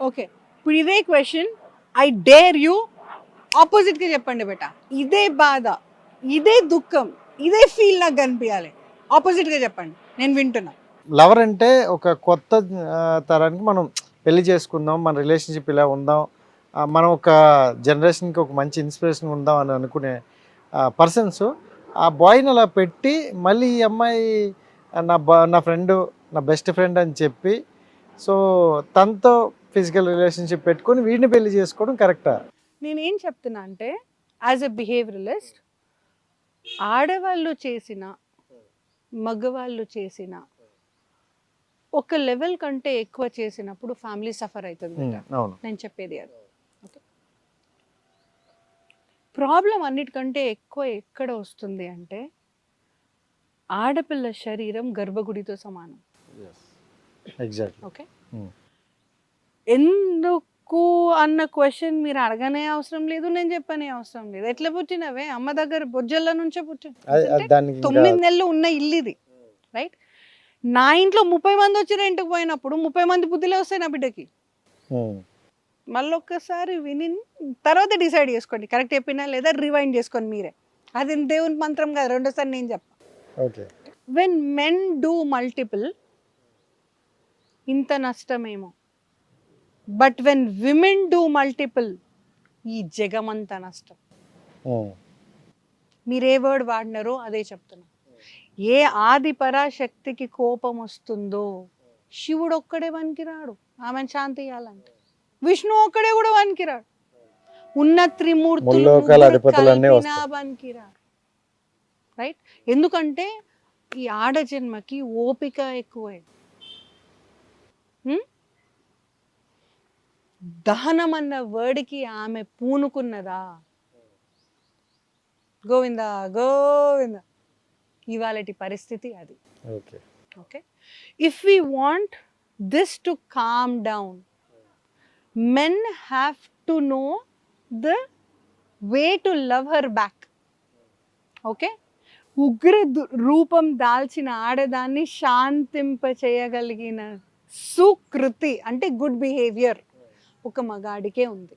Okay, ఇప్పుడు ఇదే question I dare you ఆపోజిట్గా చెప్పండి బేట. ఇదే బాధ, ఇదే దుఃఖం, ఇదే ఫీల్ నాకు కనిపించాలి. ఆపోజిట్గా చెప్పండి, నేను వింటున్నా. లవర్ అంటే ఒక కొత్త తరానికి మనం పెళ్లి చేసుకుందాం, మన రిలేషన్షిప్ ఇలా ఉందాం, మనం ఒక జనరేషన్కి ఒక మంచి ఇన్స్పిరేషన్ ఉందాం అని అనుకునే పర్సన్స్ ఆ బాయ్ని అలా పెట్టి మళ్ళీ ఈ అమ్మాయి నా ఫ్రెండ్, నా బెస్ట్ ఫ్రెండ్ అని చెప్పి సో తనతో ఫిజికల్ రిలేషన్షిప్ పెట్టుకొని వీడిని పెళ్లి చేసుకోవడం కరెక్టా? నేనేం చెప్తున్నా అంటే యాజ్ ఎ బిహేవియరలిస్ట్, ఆడవాళ్ళు చేసిన మగవాళ్ళు చేసిన ఒక లెవెల్ కంటే ఎక్కువ చేసినప్పుడు ఫ్యామిలీ సఫర్ అవుతుంది. అవును, నేను చెప్పేది అది. ఓకే, ప్రాబ్లం అన్నిటికంటే ఎక్కువ ఎక్కడ వస్తుంది అంటే ఆడపిల్ల శరీరం గర్భగుడితో సమానం. ఎగ్జాక్ట్లీ. ఓకే, ఎందుకు అన్న క్వశ్చన్ మీరు అడగనే అవసరం లేదు, నేను చెప్పనే అవసరం లేదు. ఎట్లా పుట్టినవే? అమ్మ దగ్గర బొజ్జల్ల నుంచే పుట్టిన. 9 నెలలు ఉన్న ఇల్లు ఇది, రైట్? నా ఇంట్లో 30 మంది వచ్చి రెంట్కి పోయినప్పుడు 30 మంది బుద్ధిలే వస్తాయి నా బిడ్డకి. మళ్ళీ ఒక్కసారి విని తర్వాత డిసైడ్ చేసుకోండి, కరెక్ట్ చెప్పినా లేదా రివైండ్ చేసుకోండి మీరే. అది దేవుని మంత్రం కాదు, రెండోసారి నేను చెప్పా. వెన్ మెన్ డూ మల్టిపుల్ ఇంత నష్టమేమో, but when women do multiple ఈ జగమంత నష్టం. మీరు ఏ వర్డ్ వాడినారో అదే చెప్తున్నా. ఏ ఆది పరాశక్తికి కోపం వస్తుందో శివుడు ఒక్కడే వనికిరాడు ఆమెను శాంతి ఇవ్వాలంటే, విష్ణు ఒక్కడే కూడా వనికిరాడు, ఉన్న త్రిమూర్తులు వనికిరాడు, రైట్? ఎందుకంటే ఈ ఆడజన్మకి ఓపిక ఎక్కువే. దహనం అన్న వర్డ్కి ఆమె పూనుకున్నదా? గోవిందా గోవింద. ఇవాళటి పరిస్థితి అది. Okay, if we want this to calm down, men have to know the way to love her back. Okay, ఉగ్ర రూపం దాల్చిన ఆడదాన్ని శాంతింప చేయగలిగిన సుకృతి అంటే గుడ్ బిహేవియర్ ఒక మగాడికే ఉంది.